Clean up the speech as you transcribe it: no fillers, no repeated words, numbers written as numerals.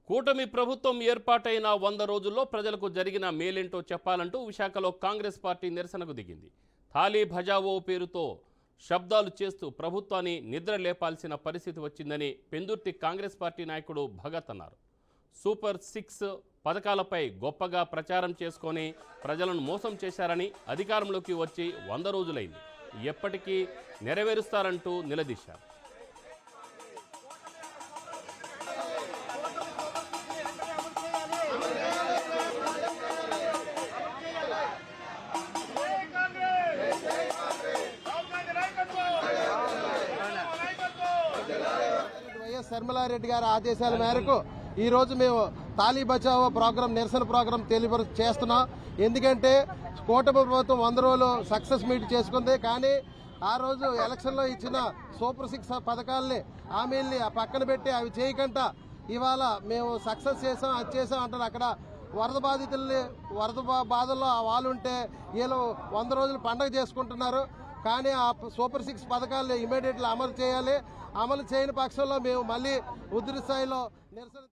కూటమి ప్రభుత్వం ఏర్పాటైన 100 రోజుల్లో ప్రజలకు జరిగిన మేలేంటో చెప్పాలంటూ విశాఖలో కాంగ్రెస్ పార్టీ నిరసనకు దిగింది. థాలీ భజావో పేరుతో శబ్దాలు చేస్తూ ప్రభుత్వాన్ని నిద్ర లేపాల్సిన పరిస్థితి వచ్చిందని పెందుర్తి కాంగ్రెస్ పార్టీ నాయకుడు భగత్ అన్నారు. సూపర్ 6 పథకాలపై గొప్పగా ప్రచారం చేసుకొని ప్రజలను మోసం చేశారని అధికారంలోకి వచ్చి 100 రోజులైంది, ఎప్పటికీ నెరవేరుస్తారంటూ నిలదీశారు. శర్మలారెడ్డి గారి ఆదేశాల మేరకు ఈ రోజు మేము థాలీ బచావో ప్రోగ్రాం నిరసన ప్రోగ్రాం చేస్తున్నాం. ఎందుకంటే కూటమి ప్రభుత్వం 100 రోజులు సక్సెస్ మీట్ చేసుకుంది. కానీ ఆ రోజు ఎలక్షన్లో ఇచ్చిన సూపర్ 6 పథకాలని హామీల్ని పక్కన పెట్టి అవి చేయకుండా ఇవాళ మేము సక్సెస్ చేసాం, అది చేసాం అంటారు. అక్కడ వరద బాధితుల్ని వరద బాధల్లో వాళ్ళు ఉంటే వీళ్ళు 100 రోజులు పండగ చేసుకుంటున్నారు. కానీ ఆ సూపర్ 6 పథకాలను ఇమీడియట్లీ అమలు చేయాలి. అమలు చేయని పక్షంలో మేము మళ్ళీ ఉధృత స్థాయిలో నిరసన